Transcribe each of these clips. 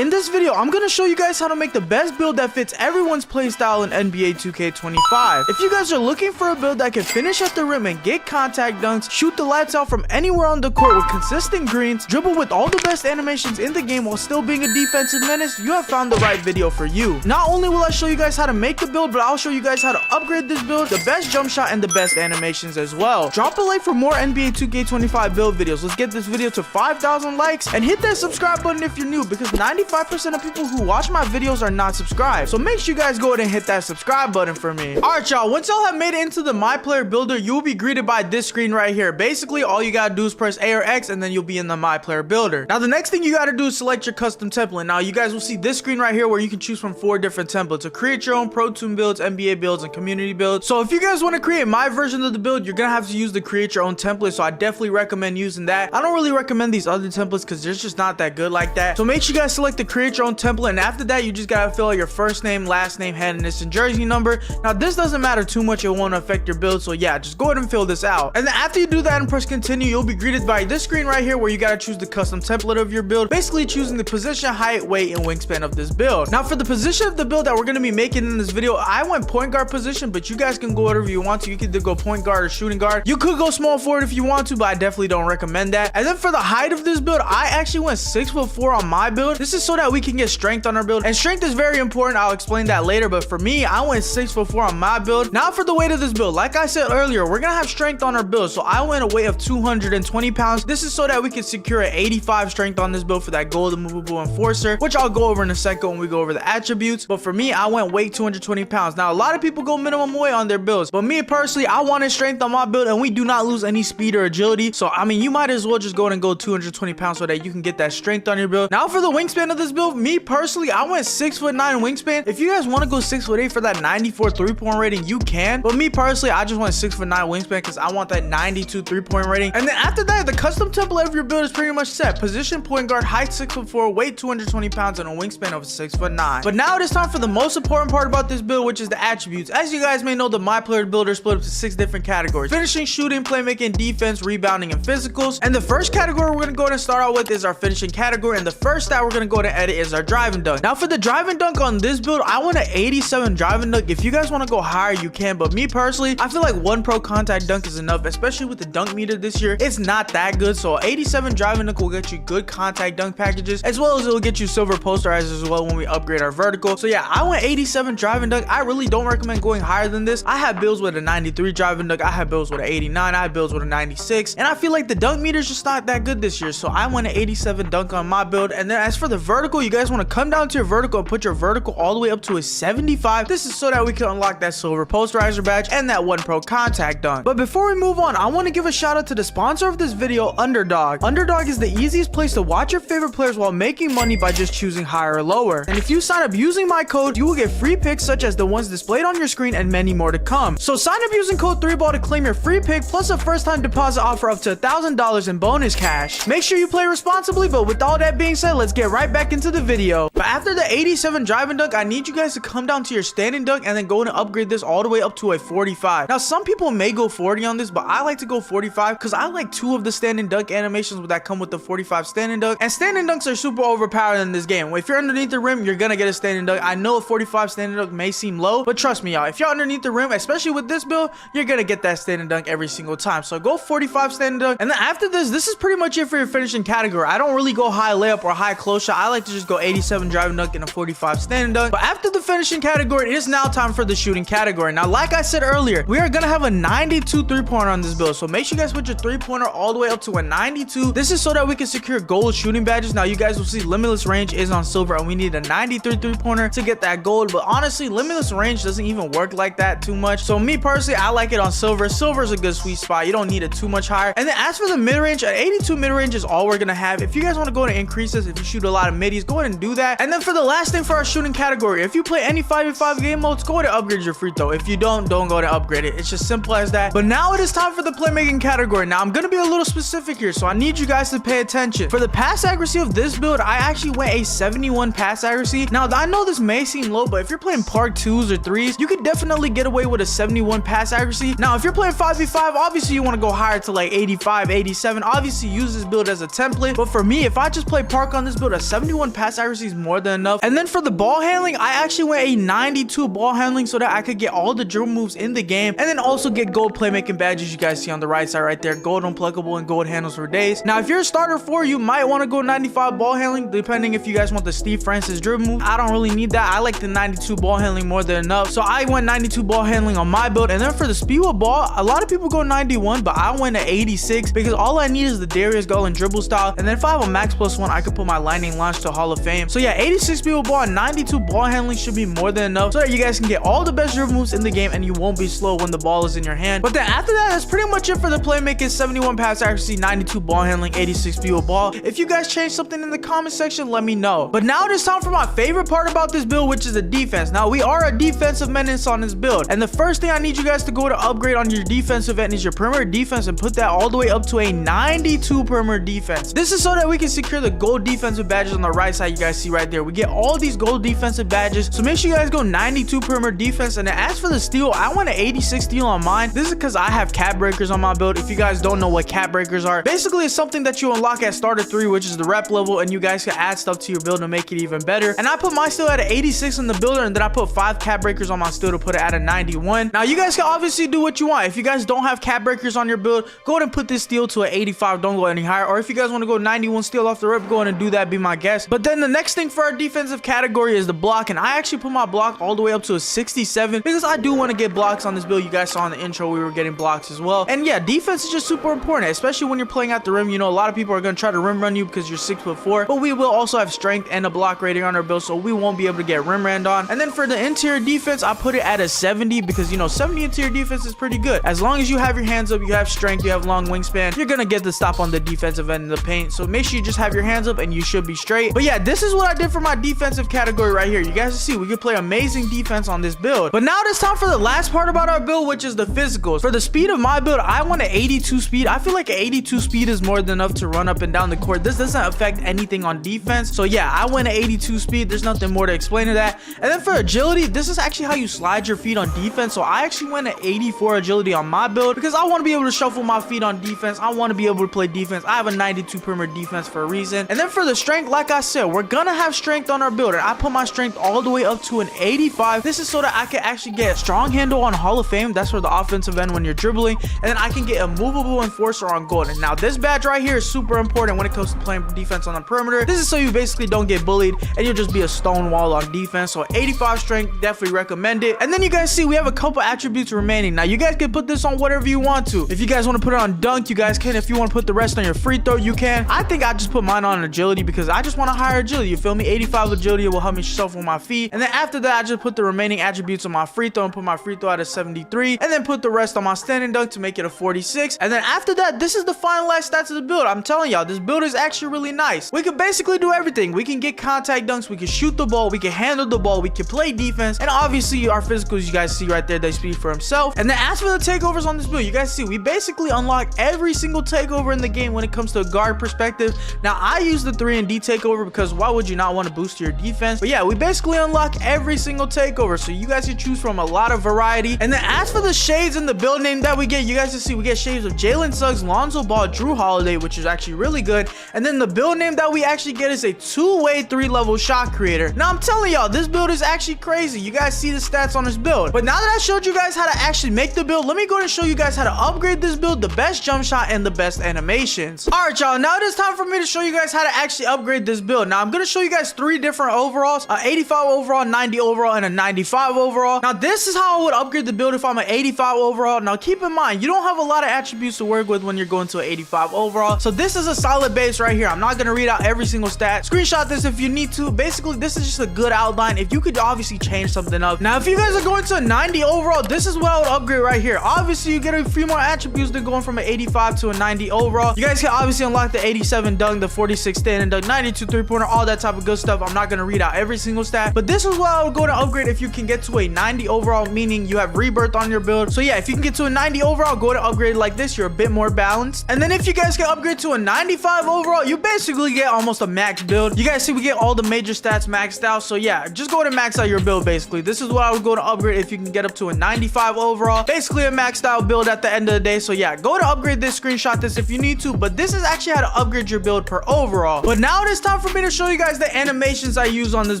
In this video, I'm gonna show you guys how to make the best build that fits everyone's playstyle in NBA 2K25. If you guys are looking for a build that can finish at the rim and get contact dunks, shoot the lights out from anywhere on the court with consistent greens, dribble with all the best animations in the game while still being a defensive menace, you have found the right video for you. Not only will I show you guys how to make the build, but I'll show you guys how to upgrade this build, the best jump shot, and the best animations as well. Drop a like for more NBA 2K25 build videos. Let's get this video to 5,000 likes and hit that subscribe button if you're new, because 95% of people who watch my videos are not subscribed. So make sure you guys go ahead and hit that subscribe button for me. Alright y'all, once y'all have made it into the myplayer builder, you will be greeted by this screen right here. Basically, all you gotta do is press A or X and then you'll be in the myplayer builder. Now the next thing you gotta do is select your custom template. Now you guys will see this screen right here where you can choose from 4 different templates to create your own Pro Toon builds, NBA builds, and community builds. So if you guys want to create my version of the build, you're gonna have to use the create your own template. So I definitely recommend using that. I don't really recommend these other templates because they're just not that good like that. So make sure you guys select the create your own template, and after that you just gotta fill out your first name, last name, handedness, and jersey number. Now this doesn't matter too much, it won't affect your build, so yeah, just go ahead and fill this out. And then after you do that and press continue, you'll be greeted by this screen right here where you gotta choose the custom template of your build, basically choosing the position, height, weight, and wingspan of this build. Now for the position of the build that we're gonna be making in this video, I went point guard position, but you guys can go whatever you want to. You could either go point guard or shooting guard. You could go small forward if you want to, but I definitely don't recommend that. And then for the height of this build, I actually went 6'4" on my build. This is so that we can get strength on our build, and strength is very important. I'll explain that later, but for me, I went 6'4" on my build. Now for the weight of this build, like I said earlier, we're gonna have strength on our build, so I went a weight of 220 pounds. This is so that we can secure an 85 strength on this build for that golden movable enforcer, which I'll go over in a second when we go over the attributes. But for me, I went weight 220 pounds. Now a lot of people go minimum weight on their builds, but me personally, I wanted strength on my build, and we do not lose any speed or agility. So I mean, you might as well just go and go 220 pounds so that you can get that strength on your build. Now for the wingspan of this build, me personally, I went 6'9" wingspan. If you guys want to go 6'8" for that 94 3-point rating, you can, but me personally, I just went 6'9" wingspan because I want that 92 3-point rating. And then after that, the custom template of your build is pretty much set. Position point guard, height 6'4", weight 220 pounds, and a wingspan of 6'9". But now it is time for the most important part about this build, which is the attributes. As you guys may know, the myplayer builder is split up to 6 different categories: finishing, shooting, playmaking, defense, rebounding, and physicals. And the first category we're gonna go ahead and start out with is our finishing category, and the first stat we're gonna go ahead and edit is our drive and dunk. Now for the drive and dunk on this build, I want an 87 drive and dunk. If you guys want to go higher, you can, but me personally, I feel like 1 pro contact dunk is enough, especially with the dunk meter this year. It's not that good, so 87 drive and dunk will get you good contact dunk packages, as well as it will get you silver posterizers as well when we upgrade our vertical. So yeah, I went 87 drive and dunk. I really don't recommend going higher than this. I have builds with a 93 drive and dunk, I have builds with an 89, I have builds with a 96, and I feel like the dunk meter is just not that good this year, so I went an 87 dunk on my build. And then as for the vertical, you guys want to come down to your vertical and put your vertical all the way up to a 75. This is so that we can unlock that silver posterizer badge and that 1 pro contact dunk. But before we move on, I want to give a shout out to the sponsor of this video, Underdog. Underdog is the easiest place to watch your favorite players while making money by just choosing higher or lower. And if you sign up using my code, you will get free picks such as the ones displayed on your screen and many more to come. So sign up using code 3ball to claim your free pick plus a first time deposit offer up to $1,000 in bonus cash. Make sure you play responsibly, but with all that being said, let's get right back into the video. But after the 87 drive and dunk, I need you guys to come down to your standing dunk and then go and upgrade this all the way up to a 45. Now some people may go 40 on this, but I like to go 45 because I like 2 of the standing dunk animations that come with the 45 standing dunk, and standing dunks are super overpowered in this game. If you're underneath the rim, you're gonna get a standing dunk. I know a 45 standing dunk may seem low, but trust me y'all, if you're underneath the rim, especially with this build, you're gonna get that standing dunk every single time. So go 45 standing dunk. And then after this is pretty much it for your finishing category. I don't really go high layup or high close shot. I like to just go 87 driving dunk and a 45 standing dunk. But after the finishing category, it is now time for the shooting category. Now like I said earlier, we are gonna have a 92 3-pointer on this build, so make sure you guys put your 3-pointer all the way up to a 92. This is so that we can secure gold shooting badges. Now you guys will see limitless range is on silver, and we need a 93 3-pointer to get that gold. But honestly, limitless range doesn't even work like that too much, so me personally, I like it on silver. Silver is a good sweet spot. You don't need it too much higher. And then as for the mid-range, an 82 mid-range is all we're gonna have. If you guys want to go and increase this, if you shoot a lot of middies, go ahead and do that. And then for the last thing for our shooting category, if you play any 5v5 game modes, go ahead and upgrade your free throw. If you don't go ahead and upgrade it. It's just simple as that. But now it is time for the playmaking category. Now I'm gonna be a little specific here, so I need you guys to pay attention. For the pass accuracy of this build, I actually went a 71 pass accuracy. Now I know this may seem low, but if you're playing park 2s or 3s, you could definitely get away with a 71 pass accuracy. Now if you're playing 5v5, obviously you want to go higher to like 85, 87. Obviously use this build as a template, but for me, if I just play park on this build, a 71 pass accuracy is more than enough. And then for the ball handling, I actually went a 92 ball handling so that I could get all the dribble moves in the game, and then also get gold playmaking badges you guys see on the right side right there, gold unpluckable and gold handles for days. Now if you're a starter 4, you might want to go 95 ball handling, depending if you guys want the Steve Francis dribble move. I don't really need that. I like the 92 ball handling more than enough, so I went 92 ball handling on my build. And then for the speed with ball, a lot of people go 91, but I went to 86 because all I need is the Darius Garland dribble style, and then if I have a max +1, I could put my lightning launch to Hall of Fame. So yeah, 86 speed with ball and 92 ball handling should be more than enough so that you guys can get all the best dribble moves in the game and you won't be slow when the ball is in your hand. But then after that, that's pretty much it for the playmaking. 71 pass accuracy, 92 ball handling, 86 speed with ball. If you guys change something in the comment section, let me know. But now it is time for my favorite part about this build, which is the defense. Now we are a defensive menace on this build, and the first thing I need you guys to go to upgrade on your defensive end is your perimeter defense, and put that all the way up to a 92 perimeter defense. This is so that we can secure the gold defensive badges on the right side you guys see right there. We get all these gold defensive badges, so make sure you guys go 92 perimeter defense. And then as for the steal, I want an 86 steal on mine. This is because I have cap breakers on my build. If you guys don't know what cap breakers are, basically it's something that you unlock at starter 3, which is the rep level, and you guys can add stuff to your build to make it even better. And I put my steal at an 86 in the builder, and then I put 5 cap breakers on my steal to put it at a 91. Now you guys can obviously do what you want. If you guys don't have cap breakers on your build, go ahead and put this steal to an 85. Don't go any higher. Or if you guys want to go 91 steal off the rip, go ahead and do that, be my guest. But then the next thing for our defensive category is the block, and I actually put my block all the way up to a 67 because I do want to get blocks on this build. You guys saw in the intro we were getting blocks as well. And yeah, defense is just super important, especially when you're playing at the rim. You know, a lot of people are going to try to rim run you because you're 6'4", but we will also have strength and a block rating on our build, so we won't be able to get rim ran on. And then for the interior defense, I put it at a 70 because, you know, 70 interior defense is pretty good. As long as you have your hands up, you have strength, you have long wingspan, you're gonna get the stop on the defensive end of the paint. So make sure you just have your hands up and you should be straight. But yeah, this is what I did for my defensive category right here. You guys see we could play amazing defense on this build. But now it's time for the last part about our build, which is the physicals. For the speed of my build, I want an 82 speed. I feel like an 82 speed is more than enough to run up and down the court. This doesn't affect anything on defense. So yeah, I went an 82 speed. There's nothing more to explain to that. And then for agility, this is actually how you slide your feet on defense. So I actually went an 84 agility on my build because I want to be able to shuffle my feet on defense. I want to be able to play defense. I have a 92 perimeter defense for a reason. And then for the strength, like I said, we're gonna have strength on our build, and I put my strength all the way up to an 85. This is so that I can actually get strong handle on Hall of Fame. That's for the offensive end when you're dribbling, and then I can get a movable enforcer on gold. And now this badge right here is super important when it comes to playing defense on the perimeter. This is so you basically don't get bullied and you'll just be a stone wall on defense. So 85 strength, definitely recommend it. And then you guys see we have a couple attributes remaining. Now you guys can put this on whatever you want to. If you guys want to put it on dunk, you guys can. If you want to put the rest on your free throw, you can. I think I just put mine on agility because I just want a higher agility. You feel me? 85 agility will help me shuffle my feet. And then after that, I just put the remaining attributes on my free throw and put my free throw at a 73, and then put the rest on my standing dunk to make it a 46. And then after that, this is the finalized stats of the build. I'm telling y'all, this build is actually really nice. We can basically do everything. We can get contact dunks, we can shoot the ball, we can handle the ball, we can play defense, and obviously our physicals you guys see right there, they speak for himself. And then as for the takeovers on this build, you guys see we basically unlock every single takeover in the game when it comes to a guard perspective. Now I use the 3-and-D takeover because why would you not want to boost your defense? But yeah, we basically unlock every single takeover, so you guys can choose from a lot of variety. And then as for the shades in the build name that we get, you guys can see we get shades of Jalen Suggs, Lonzo Ball, Drew Holiday, which is actually really good. And then the build name that we actually get is a 2-way 3-level shot creator. Now I'm telling y'all, this build is actually crazy. You guys see the stats on this build. But now that I showed you guys how to actually make the build, let me go ahead and show you guys how to upgrade this build, the best jump shot and the best animations. All right, y'all, now it is time for me to show you guys how to actually upgrade this build. Now I'm going to show you guys 3 different overalls, 85 overall, 90 overall, and a 95 overall. Now this is how I would upgrade the build if I'm an 85 overall. Now keep in mind, you don't have a lot of attributes to work with when you're going to an 85 overall. So this is a solid base right here. I'm not going to read out every single stat. Screenshot this if you need to. Basically, this is just a good outline. If you could obviously change something up. Now, if you guys are going to a 90 overall, this is what I would upgrade right here. Obviously, you get a few more attributes than going from an 85 to a 90 overall. You guys can obviously unlock the 87 dunk, the 46 standing dunk, 92 3-pointer, all that type of good stuff. I'm not going to read out every single stat, but this this is what I would go to upgrade if you can get to a 90 overall, meaning you have rebirth on your build. So yeah, if you can get to a 90 overall, go to upgrade like this. You're a bit more balanced. And then if you guys can upgrade to a 95 overall, you basically get almost a max build. You guys see we get all the major stats maxed out. So yeah, just go to max out your build basically. This is what I would go to upgrade if you can get up to a 95 overall. Basically a maxed out build at the end of the day. So yeah, go to upgrade this, screenshot this if you need to. But this is actually how to upgrade your build per overall. But now it is time for me to show you guys the animations I use on this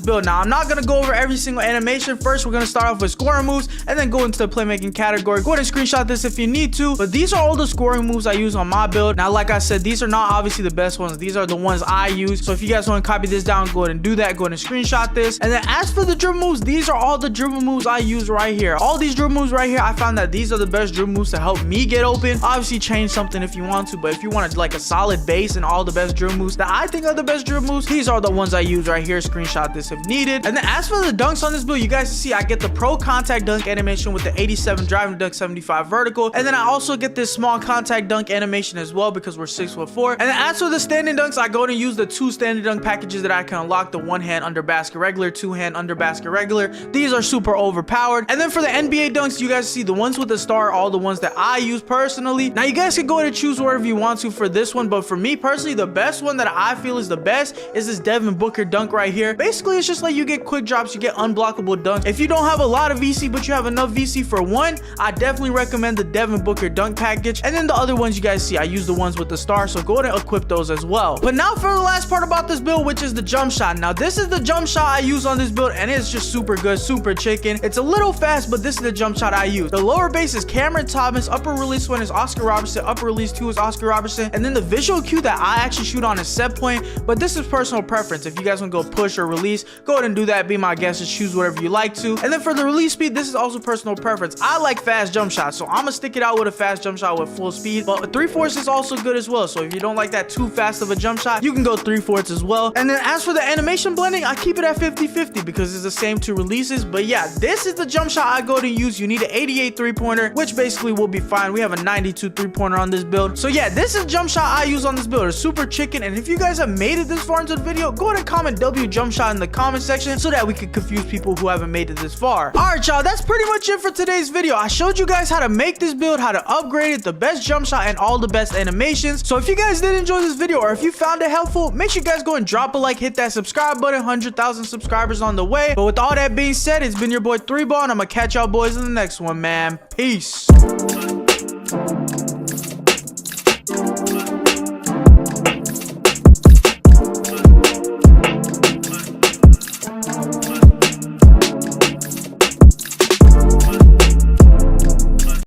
build. Now I'm not gonna go over every single animation. First, we're gonna start off with scoring moves and then go into the playmaking category. Go ahead and screenshot this if you need to. But these are all the scoring moves I use on my build. Now, like I said, these are not obviously the best ones. These are the ones I use. So if you guys want to copy this down, go ahead and do that. Go ahead and screenshot this. And then as for the dribble moves, these are all the dribble moves I use right here. All these dribble moves right here, I found that these are the best dribble moves to help me get open. Obviously, change something if you want to, but if you want like a solid base and all the best dribble moves that I think are the best dribble moves, these are the ones I use right here. Screenshot this if needed. And then as for the dunks on this build, you guys see I get the pro contact dunk animation with the 87 driving dunk, 75 vertical, and then I also get this small contact dunk animation as well because we're 6'4". And then as for the standing dunks, I go to use the 2 standing dunk packages that I can unlock, the 1 hand under basket regular, 2 hand under basket regular. These are super overpowered. And then for the NBA dunks, you guys see the ones with the star, all the ones that I use personally. Now you guys can go ahead and choose whatever you want to for this one, but for me personally, the best one that I feel is the best is this Devin Booker dunk right here. Basically, it's just like you get quick drops, you get unblockable dunks. If you don't have a lot of VC but you have enough VC for one, I definitely recommend the Devin Booker dunk package. And then the other ones you guys see, I use the ones with the star, so go ahead and equip those as well. But now for the last part about this build, which is the jump shot. Now this is the jump shot I use on this build, and it's just super good, super chicken. It's a little fast, but this is the jump shot I use. The lower base is Cameron Thomas, upper release 1 is Oscar Robertson, upper release 2 is Oscar Robertson, and then the visual cue that I actually shoot on is set point, but this is personal preference. If you guys want to go push or release, go ahead and do that. Be my guest, just choose whatever you like to. And then for the release speed, this is also personal preference. I like fast jump shots, so I'm gonna stick it out with a fast jump shot with full speed, but 3/4 is also good as well. So if you don't like that too fast of a jump shot, you can go 3/4 as well. And then as for the animation blending, I keep it at 50-50 because it's the same 2 releases. But yeah, this is the jump shot I go to use. You need an 88 3-pointer, which basically will be fine. We have a 92 3-pointer on this build. So yeah, this is jump shot I use on this build. It's super chicken. And if you guys have made it this far into the video, go ahead and comment W jump shot in the comment section so that we can confuse people who haven't made it this far. All right, y'all, that's pretty much it for today's video. I showed you guys how to make this build, how to upgrade it, the best jump shot, and all the best animations. So if you guys did enjoy this video, or if you found it helpful, make sure you guys go and drop a like, hit that subscribe button. 100,000 subscribers on the way. But with all that being said, it's been your boy 3ball, and I'm gonna catch y'all boys in the next one, man. Peace.